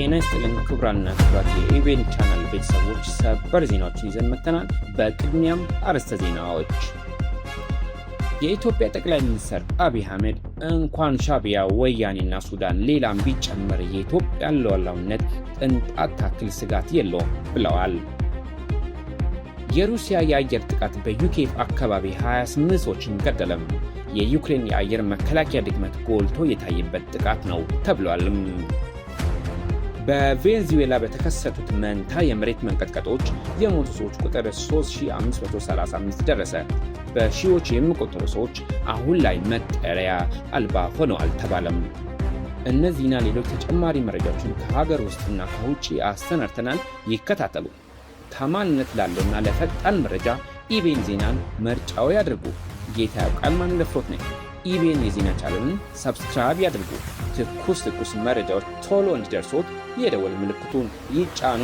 ጤና ይስጥልን ክቡራንና ክቡራት የኢቢኤን ቻናል ቤተሰቦች ሰበር ዜናዎችን ይዘን መጥተናል። በቅድሚያም አርዕስተ ዜናዎች። የኢትዮጵያ ጠቅላይ ሚኒስትር አብይ አህመድ እንኳን ሻዕቢያ፣ ወያኔና ሱዳን ሌላም ቢጨመር የኢትዮጵያን ሉዓላዊነት ቅንጣት ታክል ስጋት የለውም ብለዋል። የሩሲያ የአየር ጥቃት በዩክሬን አካባቢ 28 ሰዎችን ገደለም። የዩክሬን የአየር መከላከያ ድክመት ጎልቶ የታየበት ጥቃት ነው ተብሏልም። በቬንዙዌላ በተከሰቱት መንታ የመሬት መንቀጥቀጦች የሞቱ ሰዎች ቁጥር 3535 ደረሰ። በሺዎች የሚቆጠሩ ሰዎች አሁን ላይ መጠለያ አልባ ሆነዋል ተባለም። እነዚህና ሌሎች ተጨማሪ መረጃዎችን ከሀገር ውስጥና ከውጭ አሰናድተናል። ይከታተሉ። ታማኝነት ላለውና ለፈጣን መረጃ ኢቢኤን ዜናን ምርጫው ያድርጉ። ጌታ ያውቃል ማን ለፍሮት ነኝ። ኢቢኤን የዜና ቻናልን ሰብስክራይብ ያድርጉ። ትኩስ መረጃዎች ቶሎ እንዲደርሶት የደወል ምልክቱን ይጫኑ።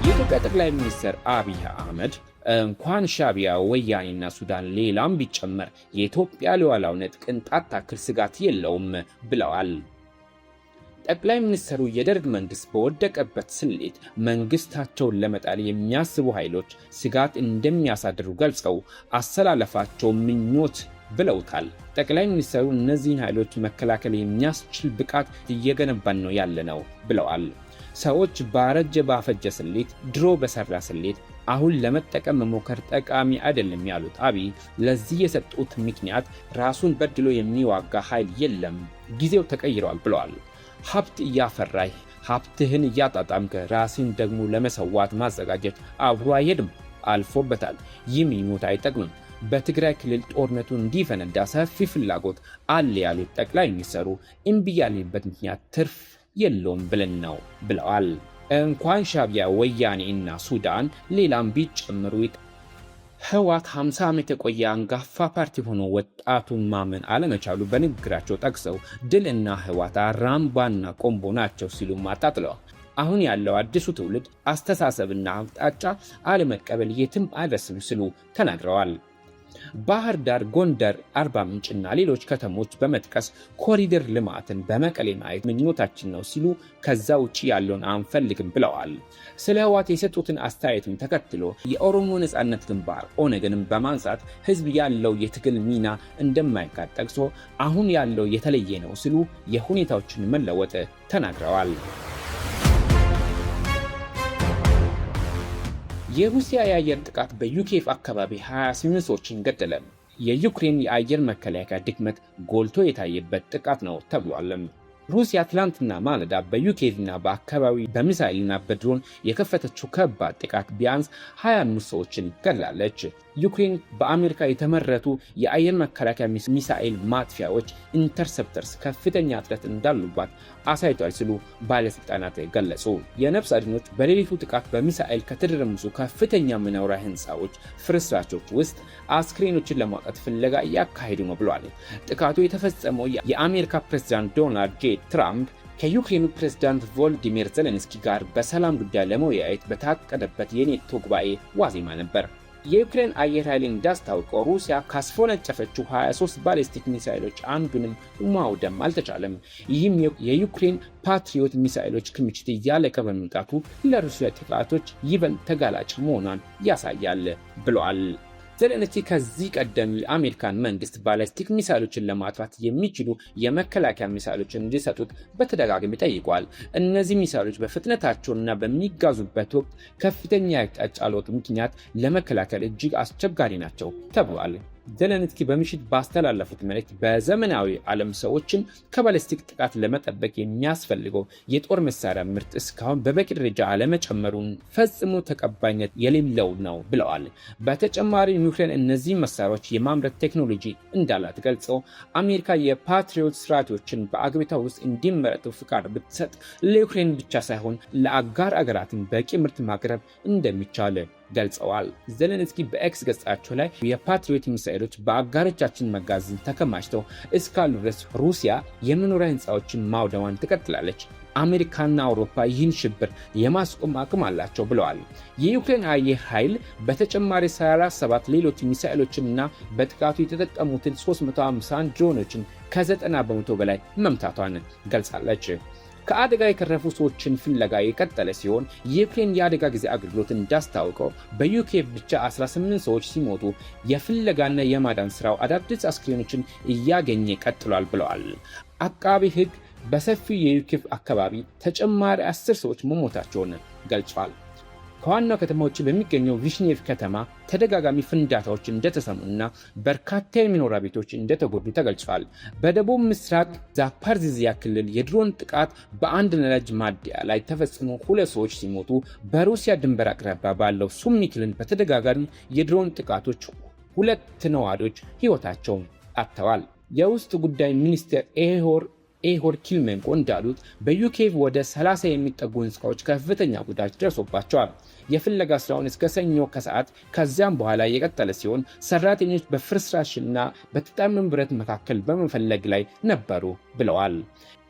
የኢትዮጵያ ጠቅላይ ሚኒስትር አብይ አህመድ እንኳን ሻዕቢያ፣ ወያኔና ሱዳን ሌላም ቢጨመር የኢትዮጵያ ሉዓላዊነት ቅንጣት ታክል ስጋት የለውም ብለዋል። ጠቅላይ ሚኒስትሩ የደርግ መንግስት በወደቀበት ስሌት መንግስታቸውን ለመጣል የሚያስቡ ኃይሎች ስጋት እንደሚያሳድሩ ገልጸው አሰላለፋቸው ምኞት ብለውታል። ጠቅላይ ሚኒስትሩ እነዚህን ኃይሎች መከላከል የሚያስችል ብቃት እየገነባን ነው ያለነው ብለዋል። ሰዎች ባረጀ ባፈጀ ስሌት፣ ድሮ በሰራ ስሌት አሁን ለመጠቀም መሞከር ጠቃሚ አይደለም ያሉት አብይ ለዚህ የሰጡት ምክንያት ራሱን በድሎ የሚዋጋ ኃይል የለም፣ ጊዜው ተቀይሯል ብለዋል። ሀብት እያፈራህ ሀብትህን እያጣጣምከ ራስን ደግሞ ለመሰዋት ማዘጋጀት አብሮ አይሄድም፣ አልፎበታል። ይህ ምኞት አይጠቅምም። በትግራይ ክልል ጦርነቱ እንዲፈነዳ ሰፊ ፍላጎት አለ ያሉት ጠቅላይ ሚኒስትሩ እምቢ ያልንበት ምክንያት ትርፍ የለውም ብለን ነው ብለዋል። እንኳን ሻዕቢያ፣ ወያኔ እና ሱዳን ሌላም ቢጨምሩ ህወሓት 50 ዓመት የቆየ አንጋፋ ፓርቲ ሆኖ ወጣቱን ማመን አለመቻሉ በንግግራቸው ጠቅሰው ድል እና ህወሓት ራምባና ቆምቦ ናቸው ሲሉም አጣጥለዋል። አሁን ያለው አዲሱ ትውልድ አስተሳሰብና አቅጣጫ አለመቀበል የትም አይደርስም ሲሉ ተናግረዋል። ባህር ዳር፣ ጎንደር፣ አርባ ምንጭና ሌሎች ከተሞች በመጥቀስ ኮሪደር ልማትን በመቀሌ ማየት ምኞታችን ነው ሲሉ ከዛ ውጪ ያለውን አንፈልግም ብለዋል። ስለ ህወሓት የሰጡትን አስተያየትን ተከትሎ የኦሮሞ ነጻነት ግንባር ኦነግንም በማንሳት ህዝብ ያለው የትግል ሚና እንደማይካድ ጠቅሶ አሁን ያለው የተለየ ነው ሲሉ የሁኔታዎችን መለወጥ ተናግረዋል። የሩሲያ የአየር ጥቃት በዩክሬን አካባቢ 28 ሰዎችን ገደለ። የዩክሬን የአየር መከላከያ ድክመት ጎልቶ የታየበት ጥቃት ነው ተብሏል። ሩሲያ ትላንትና ማለዳ በዩክሬንና በአካባቢ በሚሳኤልና በድሮን የከፈተችው ከባድ ጥቃት ቢያንስ 25 ሰዎችን ገድላለች። ዩክሬን በአሜሪካ የተመረቱ የአየር መከላከያ ሚሳኤል ማጥፊያዎች ኢንተርሰፕተርስ ከፍተኛ እጥረት እንዳሉባት አሳይቷል ሲሉ ባለስልጣናት ገለጹ። የነፍስ አድኖች በሌሊቱ ጥቃት በሚሳኤል ከተደረመሱ ከፍተኛ መኖሪያ ህንፃዎች ፍርስራሾች ውስጥ አስክሬኖችን ለማውጣት ፍለጋ እያካሄዱ ነው ብለዋል። ጥቃቱ የተፈጸመው የአሜሪካ ፕሬዝዳንት ዶናልድ ጄ ትራምፕ ከዩክሬኑ ፕሬዝዳንት ቮሎዲሚር ዜሌንስኪ ጋር በሰላም ጉዳይ ለመወያየት በታቀደበት የኔቶ ጉባኤ ዋዜማ ነበር። የዩክሬን አየር ኃይል እንዳስታወቀው ሩሲያ ካስፎነጨፈችው 23 ባሊስቲክ ሚሳኤሎች አንዱንም ማውደም አልተቻለም። ይህም የዩክሬን ፓትሪዮት ሚሳኤሎች ክምችት እያለቀ በመምጣቱ ለሩሲያ ጥቃቶች ይበልጥ ተጋላጭ መሆኗን ያሳያል ብለዋል። ዜሌንስኪ ከዚህ ቀደም የአሜሪካን መንግስት ባሊስቲክ ሚሳኤሎችን ለማጥፋት የሚችሉ የመከላከያ ሚሳኤሎችን እንዲሰጡት በተደጋጋሚ ጠይቋል። እነዚህ ሚሳኤሎች በፍጥነታቸውና በሚጋዙበት ወቅት ከፍተኛ የአቅጣጫ ለውጥ ምክንያት ለመከላከል እጅግ አስቸጋሪ ናቸው ተብሏል። ዜሌንስኪ በምሽት ባስተላለፉት መልእክት በዘመናዊ ዓለም ሰዎችን ከባሊስቲክ ጥቃት ለመጠበቅ የሚያስፈልገው የጦር መሳሪያ ምርት እስካሁን በበቂ ደረጃ አለመጨመሩን ፈጽሞ ተቀባይነት የሌለው ነው ብለዋል። በተጨማሪም ዩክሬን እነዚህ መሳሪያዎች የማምረት ቴክኖሎጂ እንዳላት ገልጸው አሜሪካ የፓትሪዮት ስርዓቶችን በአገሪቷ ውስጥ እንዲመረቱ ፍቃድ ብትሰጥ ለዩክሬን ብቻ ሳይሆን ለአጋር አገራትን በቂ ምርት ማቅረብ እንደሚቻል ገልጸዋል። ዜሌንስኪ በኤክስ ገጻቸው ላይ የፓትሪዮት ሚሳኤሎች በአጋሮቻችን መጋዘን ተከማችተው እስካሉ ድረስ ሩሲያ የመኖሪያ ህንፃዎችን ማውደሟን ትቀጥላለች። አሜሪካና አውሮፓ ይህን ሽብር የማስቆም አቅም አላቸው ብለዋል። የዩክሬን አየር ኃይል በተጨማሪ 37 ሌሎች ሚሳኤሎችንና በጥቃቱ የተጠቀሙትን 351 ድሮኖችን ከ90 በመቶ በላይ መምታቷን ገልጻለች። ከአደጋ የተረፉ ሰዎችን ፍለጋ የቀጠለ ሲሆን የዩክሬን የአደጋ ጊዜ አገልግሎት እንዳስታወቀው በዩኬፍ ብቻ 18 ሰዎች ሲሞቱ የፍለጋና የማዳን ስራው አዳዲስ አስክሬኖችን እያገኘ ቀጥሏል ብለዋል። አቃቢ ሕግ በሰፊው የዩኬፍ አካባቢ ተጨማሪ 10 ሰዎች መሞታቸውን ገልጿል። ከዋናው ከተማ ውጭ በሚገኘው ቪሽኔቭ ከተማ ተደጋጋሚ ፍንዳታዎች እንደተሰሙና በርካታ የመኖሪያ ቤቶች እንደተጎዱ ተገልጿል። በደቡብ ምስራቅ ዛፓርዚያ ክልል የድሮን ጥቃት በአንድ ነዳጅ ማደያ ላይ ተፈጽሞ 2 ሰዎች ሲሞቱ፣ በሩሲያ ድንበር አቅራቢያ ባለው ሱሚ ክልል በተደጋጋሚ የድሮን ጥቃቶች 2 ነዋሪዎች ሕይወታቸውን አጥተዋል። የውስጥ ጉዳይ ሚኒስትር ኤሆር ኪልሜንኮ እንዳሉት በዩኬቭ ወደ 30 የሚጠጉ ህንፃዎች ከፍተኛ ጉዳት ደርሶባቸዋል። የፍለጋ ስራውን እስከ ሰኞ ከሰዓት ከዚያም በኋላ የቀጠለ ሲሆን ሰራተኞች በፍርስራሽና በተጣመመ ብረት መካከል በመፈለግ ላይ ነበሩ ብለዋል።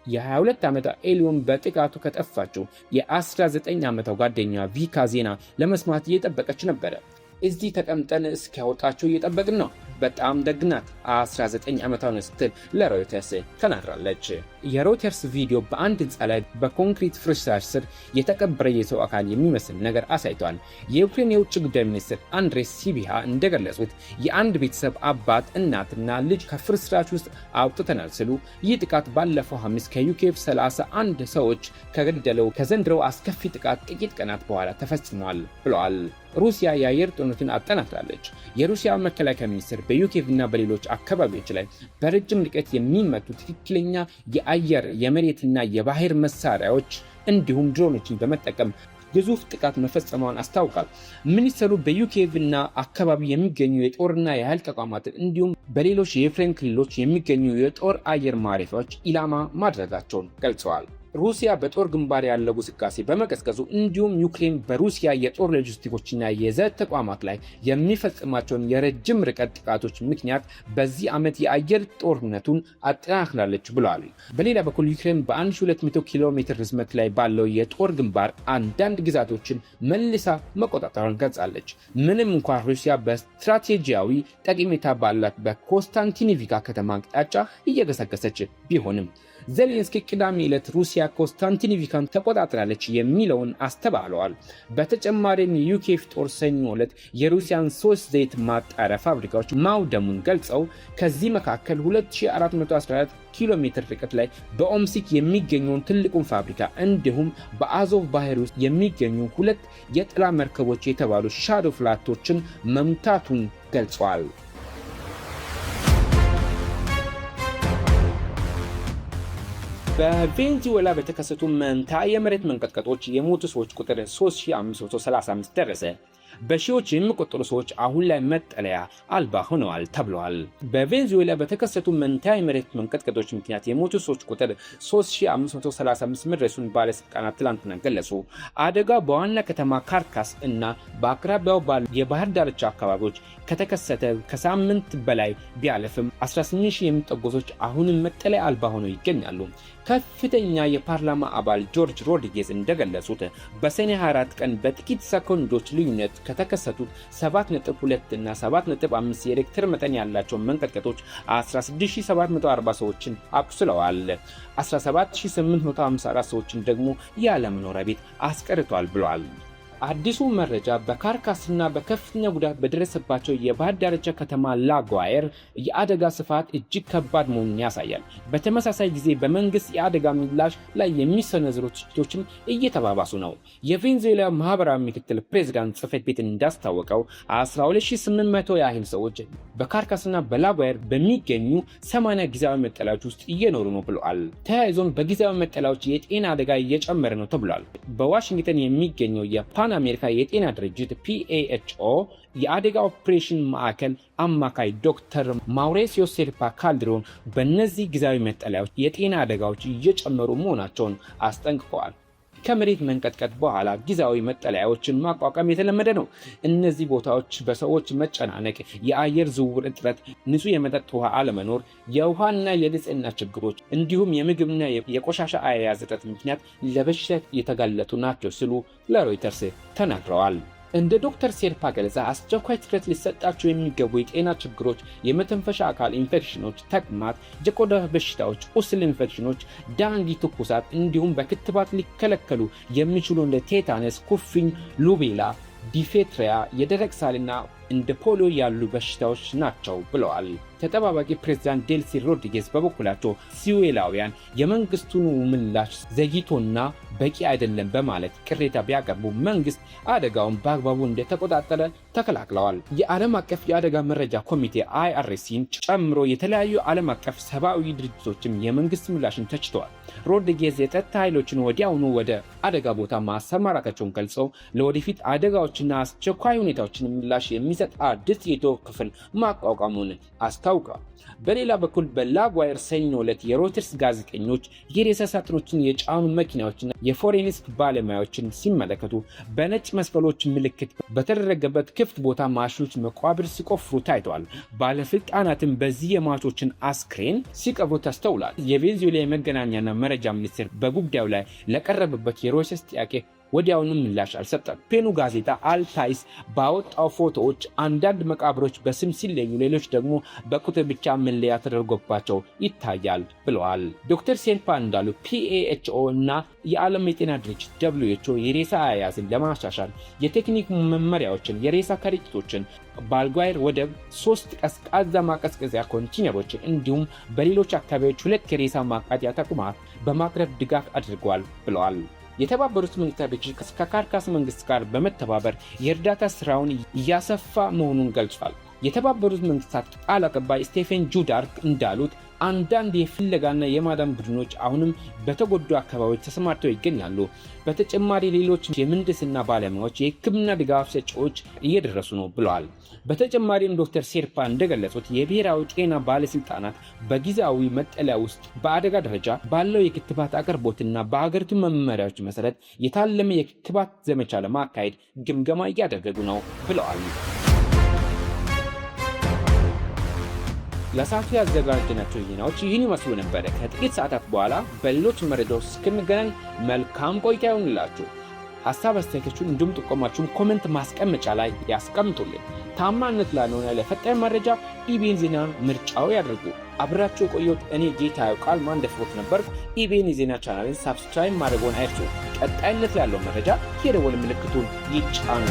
የ22 ዓመቷ ኤሊዮን በጥቃቱ ከጠፋችው የ19 ዓመቷ ጓደኛ ቪካ ዜና ለመስማት እየጠበቀች ነበረ። እዚህ ተቀምጠን እስኪያወጣቸው እየጠበቅን ነው። በጣም ደግናት 19 ዓመቷን ስትል ለሮይተርስ ተናግራለች። የሮይተርስ ቪዲዮ በአንድ ህንፃ ላይ በኮንክሪት ፍርስራሽ ስር የተቀበረ የሰው አካል የሚመስል ነገር አሳይቷል። የዩክሬን የውጭ ጉዳይ ሚኒስትር አንድሬ ሲቢሃ እንደገለጹት የአንድ ቤተሰብ አባት፣ እናትና ልጅ ከፍርስራሽ ውስጥ አውጥተናል ሲሉ ይህ ጥቃት ባለፈው ሐሙስ ከዩኬቭ 31 ሰዎች ከገደለው ከዘንድሮው አስከፊ ጥቃት ጥቂት ቀናት በኋላ ተፈጽሟል ብለዋል። ሩሲያ የአየር ጦርነትን አጠናክራለች። የሩሲያ መከላከያ ሚኒስትር በዩኬቭ እና በሌሎች አካባቢዎች ላይ በረጅም ርቀት የሚመቱ ትክክለኛ የአየር የመሬትና የባህር መሳሪያዎች እንዲሁም ድሮኖችን በመጠቀም ግዙፍ ጥቃት መፈጸሟን አስታውቃል። ሚኒስትሩ በዩኬቭ እና አካባቢ የሚገኙ የጦርና የኃይል ተቋማትን እንዲሁም በሌሎች የዩክሬን ክልሎች የሚገኙ የጦር አየር ማረፊያዎች ኢላማ ማድረጋቸውን ገልጸዋል። ሩሲያ በጦር ግንባር ያለው እንቅስቃሴ በመቀዝቀዙ እንዲሁም ዩክሬን በሩሲያ የጦር ሎጂስቲኮችና የዘር ተቋማት ላይ የሚፈጽማቸውን የረጅም ርቀት ጥቃቶች ምክንያት በዚህ ዓመት የአየር ጦርነቱን አጠናክራለች ብለዋል። በሌላ በኩል ዩክሬን በ1200 ኪሎ ሜትር ርዝመት ላይ ባለው የጦር ግንባር አንዳንድ ግዛቶችን መልሳ መቆጣጠሯን ገልጻለች። ምንም እንኳን ሩሲያ በስትራቴጂያዊ ጠቀሜታ ባላት በኮንስታንቲኒቪካ ከተማ አቅጣጫ እየገሰገሰች ቢሆንም ዜሌንስኪ ቅዳሜ ዕለት ሩሲያ ኮንስታንቲኒቪካን ተቆጣጥራለች የሚለውን አስተባብለዋል። በተጨማሪም የዩኬፍ ጦር ሰኞ ዕለት የሩሲያን 3 ዘይት ማጣሪያ ፋብሪካዎች ማውደሙን ገልጸው ከዚህ መካከል 2414 ኪሎ ሜትር ርቀት ላይ በኦምስክ የሚገኘውን ትልቁን ፋብሪካ እንዲሁም በአዞቭ ባህር ውስጥ የሚገኙ 2 የጥላ መርከቦች የተባሉ ሻዶ ፍላቶችን መምታቱን ገልጸዋል። በቬንዙዌላ በተከሰቱ መንታ የመሬት መንቀጥቀጦች የሞቱ ሰዎች ቁጥር 3535 ደረሰ። በሺዎች የሚቆጠሩ ሰዎች አሁን ላይ መጠለያ አልባ ሆነዋል ተብለዋል። በቬንዙዌላ በተከሰቱ መንታ የመሬት መንቀጥቀጦች ምክንያት የሞቱ ሰዎች ቁጥር 3535 መድረሱን ባለስልጣናት ትላንትና ገለጹ። አደጋው በዋና ከተማ ካርካስ እና በአቅራቢያው ባሉ የባህር ዳርቻ አካባቢዎች ከተከሰተ ከሳምንት በላይ ቢያለፍም 18000 የሚጠጉ ሰዎች አሁንም መጠለያ አልባ ሆነው ይገኛሉ። ከፍተኛ የፓርላማ አባል ጆርጅ ሮድሪጌዝ እንደገለጹት በሰኔ 24 ቀን በጥቂት ሰኮንዶች ልዩነት ከተከሰቱት 7.2 እና 7.5 የሬክተር መጠን ያላቸው መንቀጥቀጦች 16740 ሰዎችን አቁስለዋል። 17854 ሰዎችን ደግሞ ያለ መኖሪያ ቤት አስቀርቷል ብለዋል። አዲሱ መረጃ በካርካስና በከፍተኛ ጉዳት በደረሰባቸው የባህር ዳርቻ ከተማ ላጓየር የአደጋ ስፋት እጅግ ከባድ መሆኑን ያሳያል። በተመሳሳይ ጊዜ በመንግስት የአደጋ ምላሽ ላይ የሚሰነዘሩ ትችቶችም እየተባባሱ ነው። የቬንዙዌላ ማህበራዊ ምክትል ፕሬዝዳንት ጽሕፈት ቤት እንዳስታወቀው 12800 ያህል ሰዎች በካርካስና በላጓየር በሚገኙ 80 ጊዜያዊ መጠለያዎች ውስጥ እየኖሩ ነው ብለዋል። ተያይዞን በጊዜያዊ መጠለያዎች የጤና አደጋ እየጨመረ ነው ተብሏል። በዋሽንግተን የሚገኘው የፓን አሜሪካ የጤና ድርጅት PAHO የአደጋ ኦፕሬሽን ማዕከል አማካይ ዶክተር ማውሬሲዮ ሴልፓ ካልድሮን በእነዚህ ጊዜያዊ መጠለያዎች የጤና አደጋዎች እየጨመሩ መሆናቸውን አስጠንቅቀዋል። ከመሬት መንቀጥቀጥ በኋላ ጊዜያዊ መጠለያዎችን ማቋቋም የተለመደ ነው። እነዚህ ቦታዎች በሰዎች መጨናነቅ፣ የአየር ዝውውር እጥረት፣ ንጹህ የመጠጥ ውሃ አለመኖር፣ የውሃና የንጽህና ችግሮች እንዲሁም የምግብና የቆሻሻ አያያዝ እጥረት ምክንያት ለበሽታ የተጋለጡ ናቸው ሲሉ ለሮይተርስ ተናግረዋል። እንደ ዶክተር ሴርፓ ገለጻ አስቸኳይ ትኩረት ሊሰጣቸው የሚገቡ የጤና ችግሮች የመተንፈሻ አካል ኢንፌክሽኖች፣ ተቅማጥ፣ የቆዳ በሽታዎች፣ ቁስል ኢንፌክሽኖች፣ ዳንጊ፣ ትኩሳት እንዲሁም በክትባት ሊከለከሉ የሚችሉ እንደ ቴታነስ፣ ኩፍኝ፣ ሉቤላ፣ ዲፌትሪያ፣ የደረቅ ሳልና እንደ ፖሊዮ ያሉ በሽታዎች ናቸው ብለዋል። ተጠባባቂ ፕሬዝዳንት ዴልሲ ሮድሪጌዝ በበኩላቸው ሲዌላውያን የመንግስቱን ምላሽ ዘግይቶና በቂ አይደለም በማለት ቅሬታ ቢያቀርቡ መንግስት አደጋውን በአግባቡ እንደተቆጣጠረ ተከላክለዋል። የዓለም አቀፍ የአደጋ መረጃ ኮሚቴ IRCን ጨምሮ የተለያዩ ዓለም አቀፍ ሰብአዊ ድርጅቶችም የመንግስት ምላሽን ተችተዋል። ሮድሪጌዝ የጸጥታ ኃይሎችን ወዲያውኑ ወደ አደጋ ቦታ ማሰማራታቸውን ገልጸው ለወደፊት አደጋዎችና አስቸኳይ ሁኔታዎችን ምላሽ የሚሰጥ አዲስ የጦር ክፍል ማቋቋሙን አስታውቀዋል። በሌላ በኩል በላጓየር ሰኞ ዕለት የሮይተርስ ጋዜጠኞች የሬሳ ሳጥኖችን የጫኑ መኪናዎችና የፎሬንሲክ ባለሙያዎችን ሲመለከቱ በነጭ መስቀሎች ምልክት በተደረገበት ክፍት ቦታ ማሽኖች መቃብር ሲቆፍሩ ታይተዋል። ባለስልጣናትም በዚህ የሟቾችን አስክሬን ሲቀብሩ ተስተውሏል። የቬንዙዌላ የመገናኛና መረጃ ሚኒስቴር በጉዳዩ ላይ ለቀረበበት የሮይተርስ ጥያቄ ወዲያውኑ ምላሽ አልሰጠም። ፔኑ ጋዜጣ አልታይስ ባወጣው ፎቶዎች አንዳንድ መቃብሮች በስም ሲለዩ፣ ሌሎች ደግሞ በቁጥር ብቻ መለያ ተደርጎባቸው ይታያል ብለዋል። ዶክተር ሴርፓ እንዳሉ PAHO እና የዓለም የጤና ድርጅት WHO የሬሳ አያያዝን ለማሻሻል የቴክኒክ መመሪያዎችን፣ የሬሳ ከረጢቶችን በአልጓየር ወደብ 3 ቀዝቃዛ ማቀዝቀዣ ኮንቴነሮችን እንዲሁም በሌሎች አካባቢዎች 2 የሬሳ ማቃጠያ ተቋማት በማቅረብ ድጋፍ አድርገዋል ብለዋል። የተባበሩት መንግስታት ድርጅት ከካርካስ መንግስት ጋር በመተባበር የእርዳታ ስራውን እያሰፋ መሆኑን ገልጿል። የተባበሩት መንግስታት ቃል አቀባይ ስቴፈን ጁዳርክ እንዳሉት አንዳንድ የፍለጋና የማዳን ቡድኖች አሁንም በተጎዱ አካባቢዎች ተሰማርተው ይገኛሉ። በተጨማሪ ሌሎች የምህንድስና ባለሙያዎች፣ የሕክምና ድጋፍ ሰጪዎች እየደረሱ ነው ብለዋል። በተጨማሪም ዶክተር ሴርፓ እንደገለጹት የብሔራዊ ጤና ባለስልጣናት በጊዜያዊ መጠለያ ውስጥ በአደጋ ደረጃ ባለው የክትባት አቅርቦትና በሀገሪቱ መመሪያዎች መሰረት የታለመ የክትባት ዘመቻ ለማካሄድ ግምገማ እያደረጉ ነው ብለዋል። ለሰዓቱ ያዘጋጀናቸው ዜናዎች ይህን ይመስሉ ነበር። ከጥቂት ሰዓታት በኋላ በሌሎች መረጃዎች እስክንገናኝ መልካም ቆይታ ይሁንላችሁ። ሀሳብ አስተያየታችሁን እንዲሁም ጥቆማችሁን ኮሜንት ማስቀመጫ ላይ ያስቀምጡልን። ታማኝነት ላለውና ለፈጣን መረጃ ኢቢኤን ዜና ምርጫው ያድርጉ። አብራችሁ ቆየሁት። እኔ ጌታዬው ቃል ማንደፍሮት ነበር። ኢቢኤን ዜና ቻናልን ሰብስክራይብ ማድረግዎን አይርሱ። ቀጣይነት ያለው መረጃ የደወል ምልክቱን ይጫኑ።